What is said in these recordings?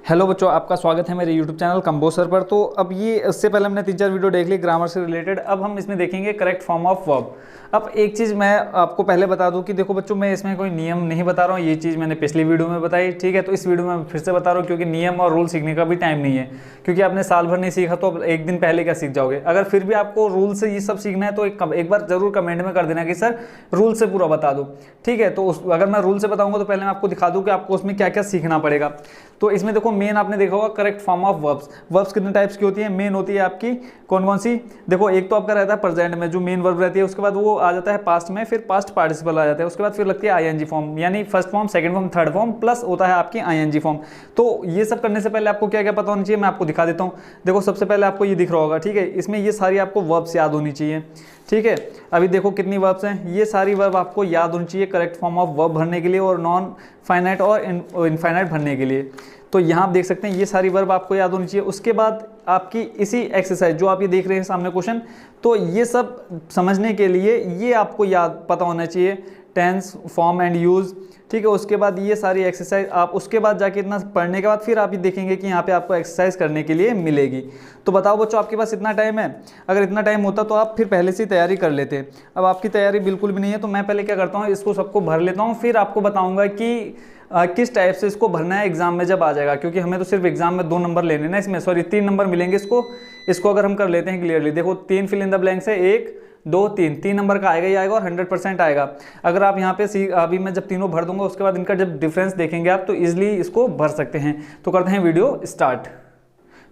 Hello बच्चों, आपका स्वागत है मेरे YouTube चैनल कंबोसर पर। तो अब ये इससे पहले हमने 3-4 वीडियो देख ली ग्रामर से रिलेटेड। अब हम इसमें देखेंगे करेक्ट फॉर्म ऑफ वर्ब। अब एक चीज़ मैं आपको पहले बता दूं कि देखो बच्चों, मैं इसमें कोई नियम नहीं बता रहा हूँ, ये चीज़ मैंने पिछली वीडियो में बताई, ठीक है। तो इस वीडियो में मैं फिर से बता रहा हूँ क्योंकि नियम और रूल सीखने का भी टाइम नहीं है, क्योंकि आपने साल भर नहीं सीखा तो अब एक दिन पहले क्या सीख जाओगे। अगर फिर भी आपको रूल से ये सब सीखना है तो एक बार जरूर कमेंट में कर देना कि सर रूल से पूरा बता दो, ठीक है। तो अगर मैं रूल से बताऊंगा तो पहले मैं आपको दिखा दूं कि आपको उसमें क्या क्या सीखना पड़ेगा। तो इसमें देखो मेन आपने देखा होगा correct form of verbs. Verbs कितने टाइप्स की होती है? मेन होती है आपकी कौन कौन सी? देखो एक तो आपका रहता है प्रेजेंट में जो मेन वर्ब रहती है, उसके बाद वो आ जाता है पास्ट में, फिर पास्ट पार्टिसिपल आ जाता है, उसके बाद फिर लगती है आईएनजी फॉर्म, यानी first form, second form, third form, plus होता है आपकी आईएनजी फॉर्म। तो ये सब करने से पहले आपको क्या क्या पता होना चाहिए मैं आपको दिखा देता हूँ। देखो सबसे पहले आपको ये दिख रहा होगा, ठीक है। इसमें ये सारी आपको वर्ब्स याद होनी चाहिए, ठीक है। अभी देखो कितनी वर्ब्स हैं, ये सारी वर्ब आपको याद होनी चाहिए करेक्ट फॉर्म ऑफ वर्ब भरने के लिए और नॉन फाइनाइट और इनफाइनाइट भरने के लिए। तो यहाँ आप देख सकते हैं ये सारी वर्ब आपको याद होनी चाहिए। उसके बाद आपकी इसी एक्सरसाइज जो आप ये देख रहे हैं सामने क्वेश्चन, तो ये सब समझने के लिए ये आपको याद पता होना चाहिए टेंस, फॉर्म एंड यूज़, ठीक है। उसके बाद ये सारी एक्सरसाइज आप उसके बाद जाके इतना पढ़ने के बाद फिर आप ये देखेंगे कि यहाँ पे आपको एक्सरसाइज करने के लिए मिलेगी। तो बताओ बच्चों, आपके पास इतना टाइम है? अगर इतना टाइम होता तो आप फिर पहले से तैयारी कर लेते। अब आपकी तैयारी बिल्कुल भी नहीं है, तो मैं पहले क्या करता हूँ, इसको सबको भर लेता हूँ, फिर आपको बताऊँगा कि किस टाइप से इसको भरना है एग्जाम में जब आ जाएगा, क्योंकि हमें तो सिर्फ एग्जाम में 2 नंबर लेने ना, इसमें सॉरी 3 नंबर मिलेंगे इसको अगर हम कर लेते हैं क्लियरली। देखो 3 फिल इन द ब्लैंक्स है, 1 2 3 नंबर का आएगा ही आएगा और 100% आएगा। अगर आप यहाँ पे अभी मैं जब तीनों भर दूंगा उसके बाद इनका जब डिफरेंस देखेंगे आप तो इजिली इसको भर सकते हैं। तो करते हैं वीडियो स्टार्ट।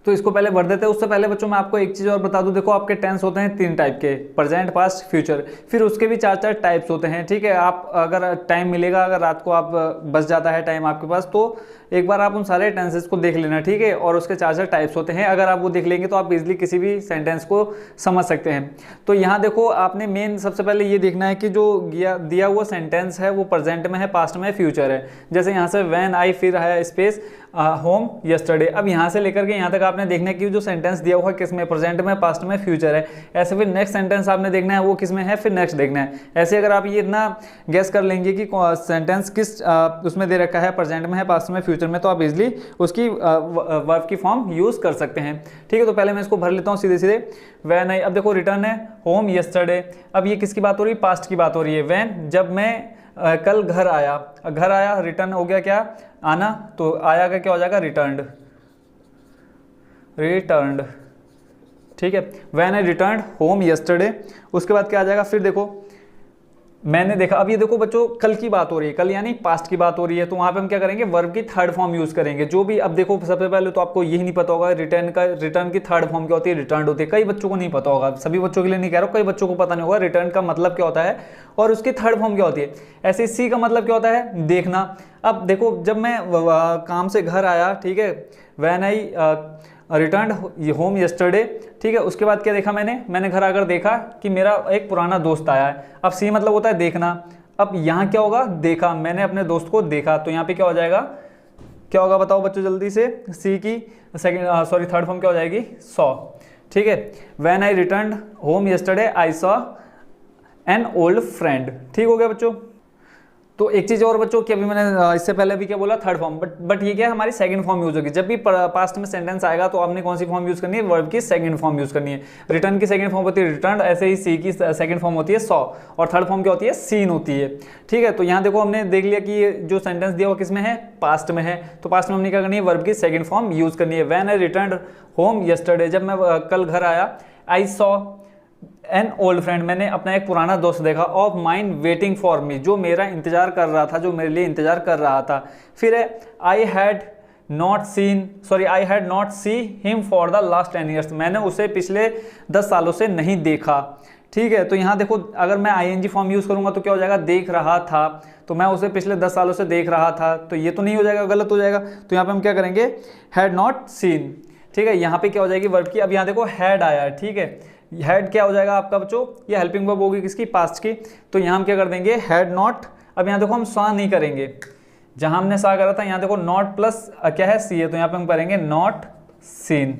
तो इसको पहले भर देते हैं। उससे पहले बच्चों मैं आपको एक चीज़ और बता दूं, देखो आपके टेंस होते हैं 3 टाइप के, प्रेजेंट, पास्ट, फ्यूचर, फिर उसके भी 4-4 टाइप्स होते हैं, ठीक है। आप अगर टाइम मिलेगा, अगर रात को आप बच जाता है टाइम आपके पास, तो एक बार आप उन सारे टेंसेस को देख लेना, ठीक है। और उसके 4-4 टाइप्स होते हैं, अगर आप वो देख लेंगे तो आप इजीली किसी भी सेंटेंस को समझ सकते हैं। तो यहाँ देखो आपने मेन सबसे पहले ये देखना है कि जो दिया हुआ सेंटेंस है वो प्रेजेंट में है, पास्ट में है, फ्यूचर है। जैसे यहाँ से व्हेन आई, फिर है स्पेस होम यस्टरडे। अब यहाँ से लेकर के यहाँ तक आपने देखना है कि जो सेंटेंस दिया हुआ है किस में, प्रेजेंट में, पास्ट में, फ्यूचर है। ऐसे फिर नेक्स्ट सेंटेंस आपने देखना है वो किस में है, फिर नेक्स्ट देखना है। ऐसे अगर आप ये इतना गेस कर लेंगे कि सेंटेंस किस उसमें दे रखा है, प्रेजेंट में है, पास्ट में, फ्यूचर में, तो आप इजिली उसकी वर्ब की फॉर्म यूज कर सकते हैं, ठीक है। तो पहले मैं इसको भर लेता हूँ सीधे सीधे। व्हेन आई, अब देखो रिटर्न है होम यस्टरडे। अब ये किसकी बात हो रही है? पास्ट की बात हो रही है। व्हेन, जब मैं कल घर आया, रिटर्न हो गया क्या? आना, तो आया का क्या हो जाएगा? रिटर्न्ड, ठीक है। When I returned home yesterday. उसके बाद क्या आ जाएगा? फिर देखो मैंने देखा। अब ये देखो बच्चों कल की बात हो रही है, कल यानी पास्ट की बात हो रही है, तो वहां पे हम क्या करेंगे? वर्ब की थर्ड फॉर्म यूज करेंगे। जो भी, अब देखो सबसे पहले तो आपको यही नहीं पता होगा रिटर्न की थर्ड फॉर्म क्या होती है, रिटर्न होती है। कई बच्चों को नहीं पता होगा, सभी बच्चों के लिए नहीं कह रहा हूँ, कई बच्चों को पता नहीं होगा रिटर्न का मतलब क्या होता है और उसकी थर्ड फॉर्म क्या होती है। ऐसे सी का मतलब क्या होता है? देखना। अब देखो जब मैं काम से घर आया, ठीक है, when I returned home yesterday, ठीक है। उसके बाद क्या देखा मैंने घर आकर देखा कि मेरा एक पुराना दोस्त आया है। अब सी मतलब होता है देखना। अब यहाँ क्या होगा? देखा, मैंने अपने दोस्त को देखा, तो यहाँ पे क्या हो जाएगा? क्या होगा बताओ बच्चों जल्दी से? सी की थर्ड फॉर्म क्या हो जाएगी? सॉ, ठीक है। When I returned home yesterday I saw an old friend, ठीक हो गया बच्चों। तो एक चीज और बच्चों की, अभी मैंने इससे पहले भी क्या बोला? थर्ड फॉर्म, बट ये क्या है? हमारी सेकंड फॉर्म यूज होगी। जब भी पास्ट में सेंटेंस आएगा तो आपने कौन सी फॉर्म यूज करनी है? वर्ब की सेकंड फॉर्म यूज करनी है। रिटर्न की सेकंड फॉर्म होती है रिटर्न, ऐसे ही सी की सेकंड फॉर्म होती है सॉ, और थर्ड फॉर्म क्या होती है? सीन होती है, ठीक है। तो यहाँ देखो हमने देख लिया कि ये जो सेंटेंस दिया हुआ किस में है? पास्ट में है। तो पास्ट में हमने क्या करनी है? वर्ब की सेकंड फॉर्म यूज करनी है। When I returned home yesterday, जब मैं कल घर आया, I saw an old friend, मैंने अपना एक पुराना दोस्त देखा, of mind waiting for me, जो मेरा इंतजार कर रहा था, जो मेरे लिए इंतजार कर रहा था। फिर है I had not see him for the last 10 years, मैंने उसे पिछले 10 सालों से नहीं देखा, ठीक है। तो यहाँ देखो अगर मैं आईएनजी फॉर्म यूज करूंगा तो क्या हो जाएगा? देख रहा था, तो मैं उसे पिछले 10 सालों से देख रहा था, तो ये तो नहीं हो जाएगा, गलत हो जाएगा। तो यहाँ पे हम क्या करेंगे? हैड नॉट सीन, ठीक है। यहाँ पे क्या हो जाएगी? वर्ब की। अब यहाँ देखो हैड आया, ठीक है। हैड क्या हो जाएगा आपका बच्चों? ये हेल्पिंग वर्ब होगी किसकी? पास्ट की। तो यहाँ हम क्या कर देंगे? Had not. अब यहाँ देखो हम सा नहीं करेंगे, जहां हमने सा करा था यहाँ देखो नॉट प्लस क्या है? सी है, तो यहाँ पे हम करेंगे नॉट सीन,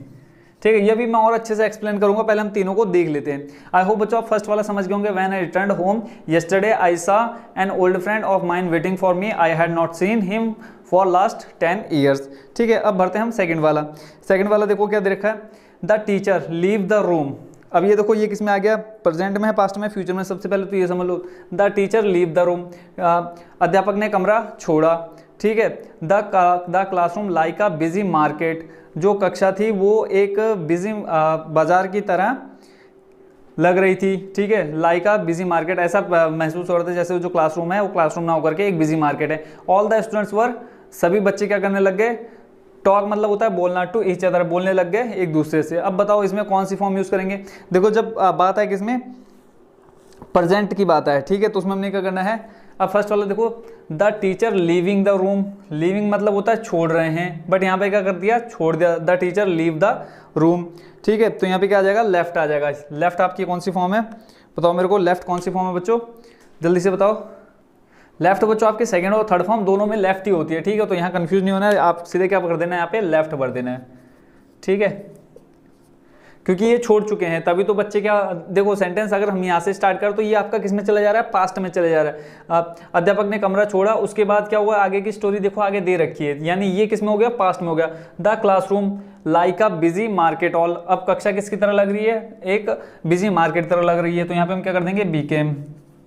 ठीक है। ये भी मैं और अच्छे से एक्सप्लेन करूंगा, पहले हम तीनों को देख लेते हैं। आई होप बच्चों आप फर्स्ट वाला समझ गए होंगे। When I returned home yesterday I saw an old friend of mine waiting for me, I had not seen him for last 10 years. ठीक है, अब भरते हैं हम सेकंड वाला। सेकंड वाला देखो क्या दे रखा है, the teacher leave the room. अब ये देखो ये किस में आ गया, प्रेजेंट में है, पास्ट में, फ्यूचर में। सबसे पहले तो ये समझ लो, the teacher leave the room, अध्यापक ने कमरा छोड़ा। ठीक है, the classroom like a busy market, जो कक्षा थी वो एक बिजी बाजार की तरह लग रही थी। ठीक है, लाइक अ बिजी मार्केट, ऐसा महसूस हो रहा था जैसे जो क्लासरूम है वो क्लासरूम ना होकर के एक बिजी मार्केट है। ऑल द स्टूडेंट्स वर, सभी बच्चे क्या करने लग गए, टॉक मतलब होता है बोलना, टू ईच अदर, बोलने लग गए एक दूसरे से। अब बताओ इसमें कौन सी फॉर्म यूज करेंगे। देखो जब बात है किसमें, प्रेजेंट की बात है। ठीक है, तो उसमें हमने क्या करना है, अब फर्स्ट वाला देखो, the teacher leaving the room. Leaving मतलब होता है छोड़ रहे हैं, बट यहाँ पे क्या कर दिया, छोड़ दिया, the teacher leave the room. ठीक है, तो यहाँ पे क्या आ जाएगा, लेफ्ट आ जाएगा। लेफ्ट आपकी कौन सी फॉर्म है, बताओ मेरे को, लेफ्ट कौन सी फॉर्म है बच्चों, जल्दी से बताओ। लेफ्ट बच्चों आपके सेकंड और थर्ड फॉर्म दोनों में लेफ्ट ही होती है। ठीक है, तो यहाँ कंफ्यूज नहीं होना है, आप सीधे क्या कर देना है, यहाँ पे लेफ्ट भर देना है। ठीक है, क्योंकि ये छोड़ चुके हैं, तभी तो बच्चे क्या, देखो सेंटेंस अगर हम यहाँ से स्टार्ट करें तो ये आपका किस में चला जा रहा है, पास्ट में चले जा रहा है। अध्यापक ने कमरा छोड़ा, उसके बाद क्या हुआ, आगे की स्टोरी देखो आगे दे रखी है, यानी ये किस में हो गया, पास्ट में हो गया। The classroom like a busy market all, अब कक्षा किसकी तरह लग रही है, एक बिजी मार्केट तरह लग रही है। तो यहाँ पे हम क्या कर देंगे, बीकेम,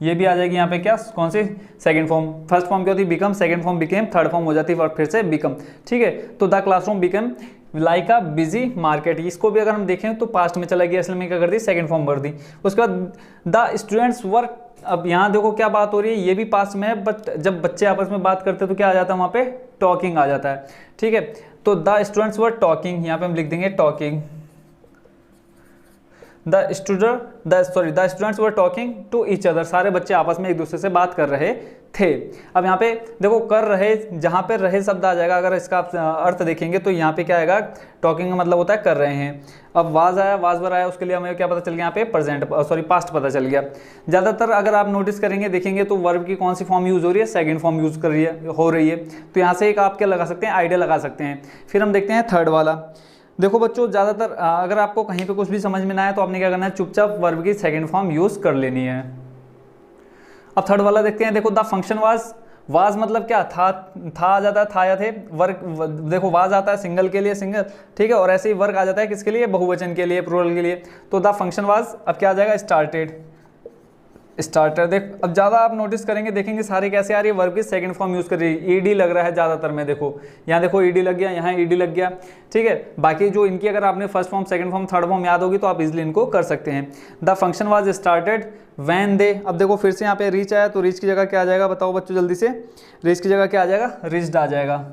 ये भी आ जाएगी यहाँ पे क्या, कौन सी, सेकंड फॉर्म। फर्स्ट फॉर्म क्या होती है, become, second form became, third form हो जाती है फिर से बिकम। ठीक है, तो the classroom become like a busy market, इसको भी अगर हम देखें तो पास्ट में चला गया, इसलिए मैं क्या कर दी, सेकंड फॉर्म भर दी। उसके बाद द स्टूडेंट्स वर, अब यहाँ देखो क्या बात हो रही है, ये भी पास्ट में है, बट जब बच्चे आपस में बात करते हैं तो क्या आ जाता है, वहाँ पे टॉकिंग आ जाता है। ठीक है, तो द स्टूडेंट्स वर टॉकिंग, यहाँ पे हम लिख देंगे talking. The students were talking to each other, सारे बच्चे आपस में एक दूसरे से बात कर रहे थे। अब यहाँ पे देखो कर रहे, जहाँ पे रहे शब्द आ जाएगा, अगर इसका अर्थ देखेंगे तो यहाँ पे क्या आएगा, टॉकिंग का मतलब होता है कर रहे हैं। अब वाज आया, वाज वर आया, उसके लिए हमें क्या पता चल गया, यहाँ पे पास्ट पता चल गया। ज़्यादातर अगर आप नोटिस करेंगे देखेंगे तो वर्ब की कौन सी फॉर्म यूज़ हो रही है, सेकंड फॉर्म यूज़ हो रही है। तो यहाँ से एक आप क्या लगा सकते हैं, आइडिया लगा सकते हैं। फिर हम देखते हैं थर्ड वाला। देखो बच्चों ज़्यादातर अगर आपको कहीं पे कुछ भी समझ में ना आए तो आपने क्या करना है, चुपचाप वर्ब की सेकंड फॉर्म यूज़ कर लेनी है। अब थर्ड वाला देखते हैं, देखो द फंक्शन वाज मतलब क्या था आ जाता है, था या थे, वर्क देखो वाज आता है सिंगल के लिए सिंगल, ठीक है, और ऐसे ही वर्क आ जाता है किसके लिए, बहुवचन के लिए, प्लूरल के लिए। तो द फंक्शन वाज, अब क्या आ जाएगा, स्टार्टर। देख अब ज़्यादा आप नोटिस करेंगे देखेंगे सारे कैसे आ रही है, वर्ब की सेकंड फॉर्म यूज़ कर रही है। ईडी लग रहा है ज़्यादातर में, देखो यहाँ देखो ईडी लग गया, यहाँ ईडी लग गया। ठीक है, बाकी जो इनकी अगर आपने first form, second form, third form याद होगी तो आप इजिली इनको कर सकते हैं। The function was started when they, अब देखो फिर से यहाँ पे रीच आया, तो रीच की जगह क्या आ जाएगा, बताओ बच्चों जल्दी से, रीच की जगह क्या आ जाएगा, रीच्ड आ जाएगा।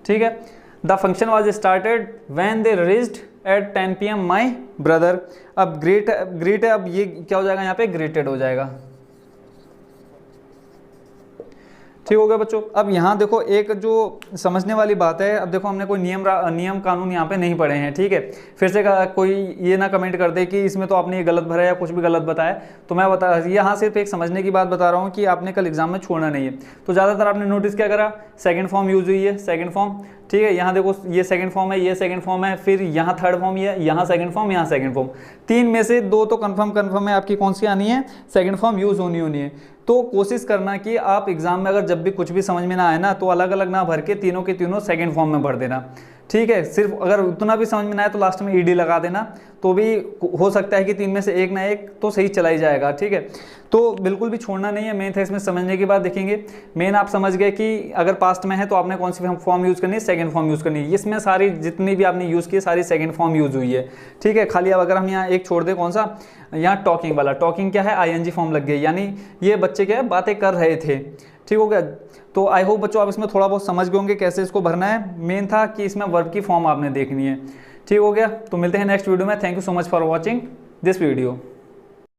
ठीक है, the function was started when they reached eight 10 PM my brother. अब ग्रेट है, अब ये क्या हो जाएगा, यहाँ पे ग्रेटेड हो जाएगा। ठीक हो गया बच्चों। अब यहाँ देखो एक जो समझने वाली बात है, अब देखो हमने कोई नियम कानून यहाँ पे नहीं पढ़े हैं। ठीक है, फिर से कोई ये ना कमेंट कर दे कि इसमें तो आपने ये गलत भरा या कुछ भी गलत बताया, तो मैं यहाँ सिर्फ एक समझने की बात बता रहा हूँ कि आपने कल एग्जाम में छोड़ना नहीं है। तो ज़्यादातर आपने नोटिस क्या करा, सेकंड फॉर्म यूज हुई है, सेकंड फॉर्म। ठीक है, यहाँ देखो ये सेकंड फॉर्म है, ये सेकंड फॉर्म है, फिर यहाँ थर्ड फॉर्म है, यहाँ सेकंड फॉर्म, यहाँ सेकंड फॉर्म। तीन में से दो तो कंफर्म है आपकी कौन सी आनी है, सेकंड फॉर्म यूज होनी है। तो कोशिश करना कि आप एग्जाम में अगर जब भी कुछ भी समझ में ना आए ना, तो अलग अलग ना भर के तीनों के तीनों सेकंड फॉर्म में भर देना। ठीक है, सिर्फ अगर उतना भी समझ में ना आए तो लास्ट में ईडी लगा देना, तो भी हो सकता है कि तीन में से एक ना एक तो सही चला ही जाएगा। ठीक है, तो बिल्कुल भी छोड़ना नहीं है। मेन था इसमें समझने की बात देखेंगे, मेन आप समझ गए कि अगर पास्ट में है तो आपने कौन सी फॉर्म यूज़ करनी है, सेकंड फॉर्म यूज़ करनी है। इसमें सारी जितनी भी आपने यूज़ की सारी सेकंड फॉर्म यूज़ हुई है। ठीक है, खाली अब अगर हम यहाँ एक छोड़ दें, कौन सा, यहाँ टॉकिंग वाला, टॉकिंग क्या है, ING फॉर्म लग गई, यानी ये बच्चे क्या है, बातें कर रहे थे। ठीक हो गया। तो आई होप बच्चों आप इसमें थोड़ा बहुत समझ गए होंगे कैसे इसको भरना है। मेन था कि इसमें वर्ब की फॉर्म आपने देखनी है। ठीक हो गया, तो मिलते हैं नेक्स्ट वीडियो में। Thank you so much for watching this video.